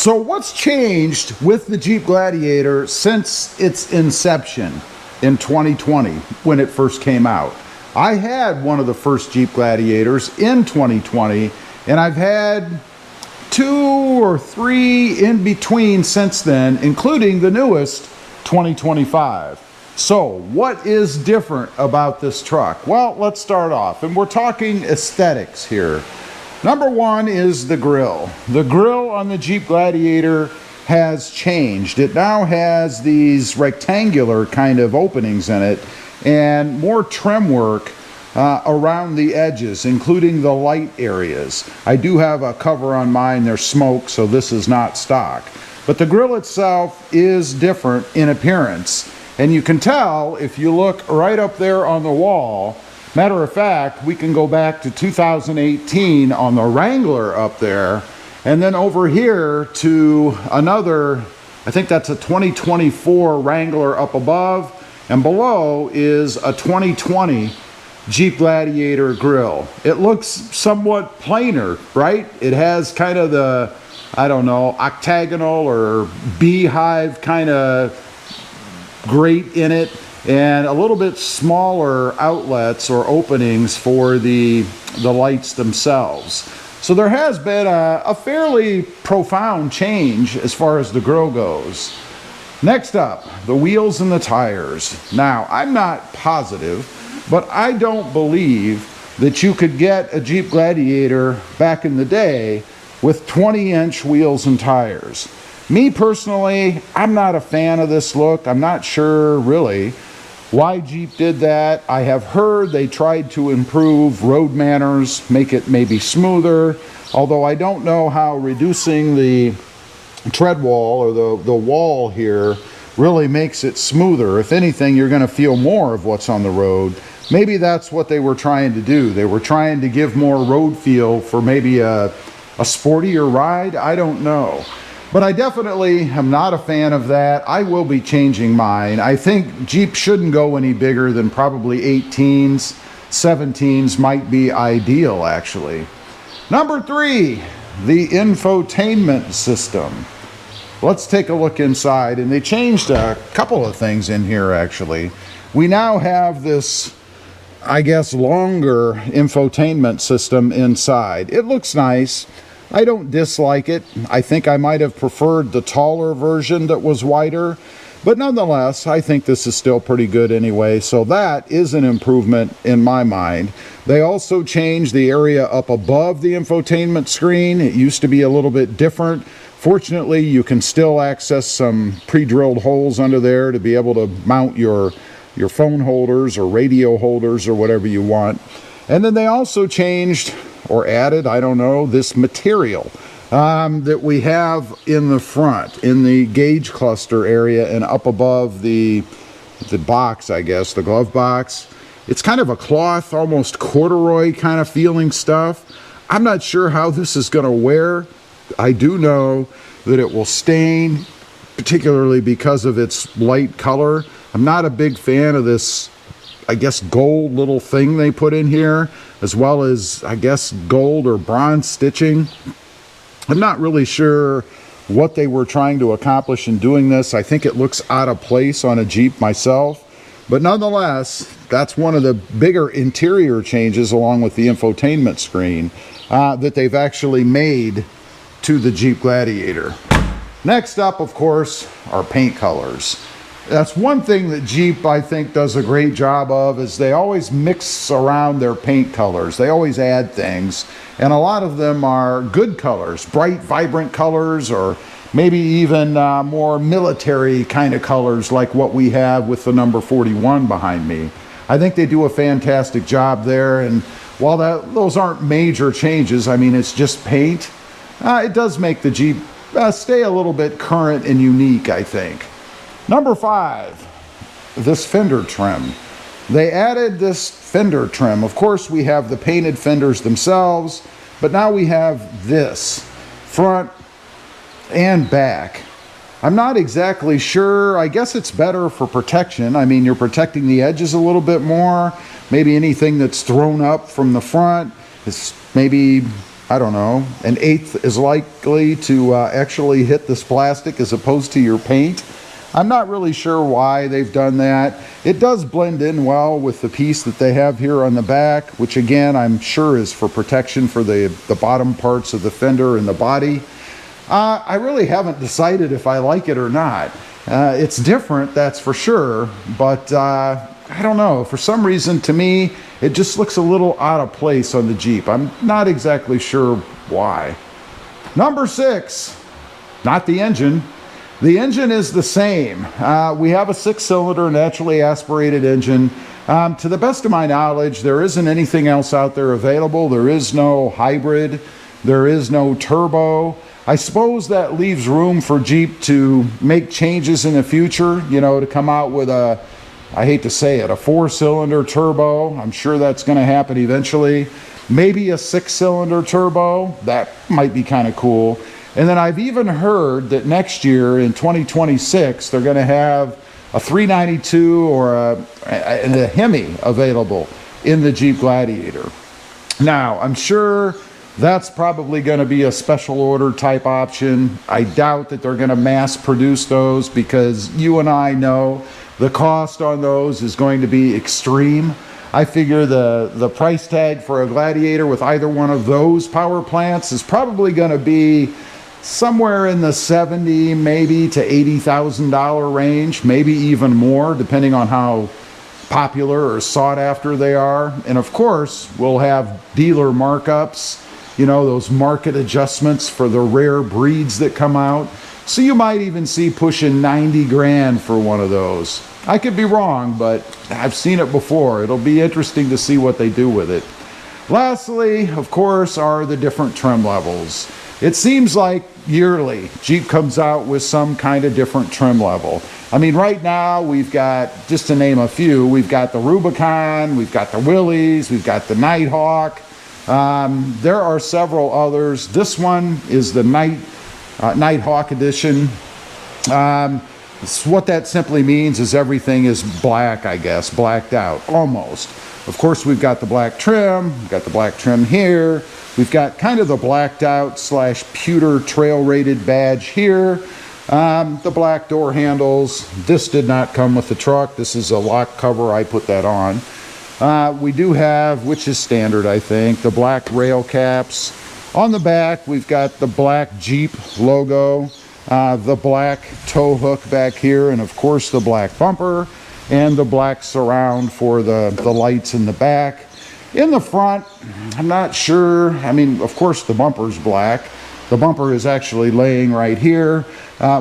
So what's changed with the Jeep Gladiator since its inception in 2020 when it first came out? I had one of the first Jeep Gladiators in 2020, and I've had 2 or 3 in between since then, including the newest 2025. So what is different about this truck? Well, let's start off, and we're talking aesthetics here. Number one is the grille. The grille on the Jeep Gladiator has changed. It now has these rectangular kind of openings in it and more trim work around the edges, including the light areas. I do have a cover on mine. There's smoke, so this is not stock. But the grille itself is different in appearance. And you can tell if you look right up there on the wall. Matter of fact, we can go back to 2018 on the Wrangler up there, and then over here to another, I think that's a 2024 Wrangler up above, and below is a 2020 Jeep Gladiator grille. It looks somewhat plainer, right? It has kind of the, I don't know, octagonal or beehive kind of grate in it, and a little bit smaller outlets or openings for the lights themselves. So there has been a fairly profound change as far as the grille goes. Next up, the wheels and the tires. Now, I'm not positive, but I don't believe that you could get a Jeep Gladiator back in the day with 20-inch wheels and tires. Me personally, I'm not a fan of this look. I'm not sure really why Jeep did that. I have heard they tried to improve road manners, make it maybe smoother, although I don't know how reducing the tread wall or the wall here really makes it smoother. If anything, you're going to feel more of what's on the road. Maybe that's what they were trying to do. They were trying to give more road feel for maybe a sportier ride. I don't know. But I definitely am not a fan of that. I will be changing mine. I think Jeep shouldn't go any bigger than probably 18s. 17s might be ideal, actually. Number 3, the infotainment system. Let's take a look inside, and they changed a couple of things in here, actually. We now have this, I guess, longer infotainment system inside. It looks nice. I don't dislike it. I think I might have preferred the taller version that was wider, but nonetheless, I think this is still pretty good anyway, so that is an improvement in my mind. They also changed the area up above the infotainment screen. It used to be a little bit different. Fortunately, you can still access some pre-drilled holes under there to be able to mount your phone holders or radio holders or whatever you want. And then they also changed or added, I don't know, this material that we have in the front, in the gauge cluster area and up above the box, I guess, the glove box. It's kind of a cloth, almost corduroy kind of feeling stuff. I'm not sure how this is going to wear. I do know that it will stain, particularly because of its light color. I'm not a big fan of this, I guess, gold little thing they put in here, as well as, I guess, gold or bronze stitching. I'm not really sure what they were trying to accomplish in doing this. I think it looks out of place on a Jeep myself. But nonetheless, that's one of the bigger interior changes, along with the infotainment screen, that they've actually made to the Jeep Gladiator. Next up, of course, are paint colors. That's one thing that Jeep, I think, does a great job of, is they always mix around their paint colors. They always add things, and a lot of them are good colors, bright, vibrant colors, or maybe even more military kind of colors like what we have with the number 41 behind me. I think they do a fantastic job there, and while those aren't major changes, I mean, it's just paint, it does make the Jeep stay a little bit current and unique, I think. Number 5, this fender trim. They added this fender trim. Of course, we have the painted fenders themselves, but now we have this front and back. I'm not exactly sure. I guess it's better for protection. I mean, you're protecting the edges a little bit more. Maybe anything that's thrown up from the front is maybe I don't know, an eighth as likely to actually hit this plastic as opposed to your paint. I'm not really sure why they've done that. It does blend in well with the piece that they have here on the back, which again, I'm sure is for protection for the bottom parts of the fender and the body. I really haven't decided if I like it or not. It's different, that's for sure, but I don't know. For some reason, to me, it just looks a little out of place on the Jeep. I'm not exactly sure why. Number 6, not the engine. The engine is the same. We have a 6-cylinder naturally aspirated engine. To the best of my knowledge, there isn't anything else out there available. There is no hybrid. There is no turbo. I suppose that leaves room for Jeep to make changes in the future, you know, to come out with a, I hate to say it, a 4-cylinder turbo. I'm sure that's going to happen eventually. Maybe a 6-cylinder turbo. That might be kind of cool. And then I've even heard that next year in 2026, they're going to have a 392 or a Hemi available in the Jeep Gladiator. Now, I'm sure that's probably going to be a special order type option. I doubt that they're going to mass produce those because you and I know the cost on those is going to be extreme. I figure the price tag for a Gladiator with either one of those power plants is probably going to be somewhere in the $70,000 maybe to $80,000 range, maybe even more, depending on how popular or sought after they are. And of course, we'll have dealer markups, you know, those market adjustments for the rare breeds that come out. So you might even see pushing 90 grand for one of those. I could be wrong, but I've seen it before. It'll be interesting to see what they do with it. Lastly, of course, are the different trim levels. It seems like yearly Jeep comes out with some kind of different trim level. I mean, right now we've got, just to name a few, we've got the Rubicon, we've got the Willys, we've got the Nighthawk. There are several others. This one is the Nighthawk edition. What that simply means is everything is black, I guess, blacked out, almost. Of course, we've got the black trim, we've got the black trim here. We've got kind of the blacked out / pewter trail rated badge here. The black door handles. This did not come with the truck. This is a lock cover. I put that on. We do have, which is standard, I think, the black rail caps. On the back, we've got the black Jeep logo, the black tow hook back here, and of course the black bumper, and the black surround for the lights in the back. In the front, I'm not sure. I mean, of course the bumper's black. The bumper is actually laying right here.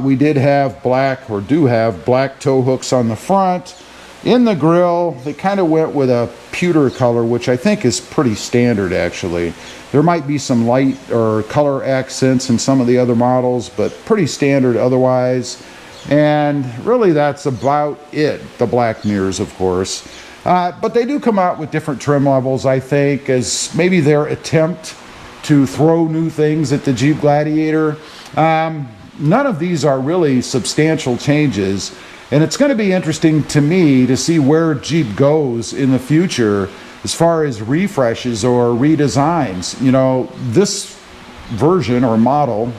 We did have black, or do have black tow hooks on the front. In the grill, they kind of went with a pewter color, which I think is pretty standard actually. There might be some light or color accents in some of the other models, but pretty standard otherwise. And really that's about it. The black mirrors, of course. But they do come out with different trim levels, I think, as maybe their attempt to throw new things at the Jeep Gladiator. None of these are really substantial changes. And it's going to be interesting to me to see where Jeep goes in the future as far as refreshes or redesigns. You know, this version or model,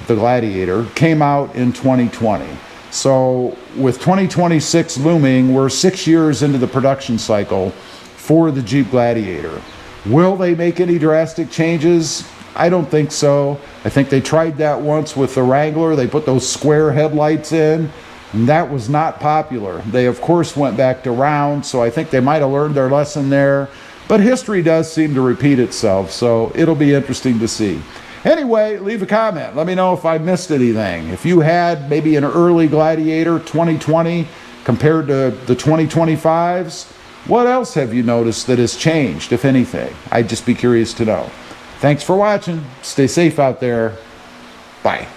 the Gladiator, came out in 2020. So with 2026 looming, we're 6 years into the production cycle for the Jeep Gladiator. Will they make any drastic changes? I don't think so. I think they tried that once with the Wrangler. They put those square headlights in, and that was not popular. They, of course, went back to round, so I think they might have learned their lesson there. But history does seem to repeat itself, so it'll be interesting to see. Anyway, leave a comment. Let me know if I missed anything. If you had maybe an early Gladiator 2020 compared to the 2025s, what else have you noticed that has changed, if anything? I'd just be curious to know. Thanks for watching. Stay safe out there. Bye.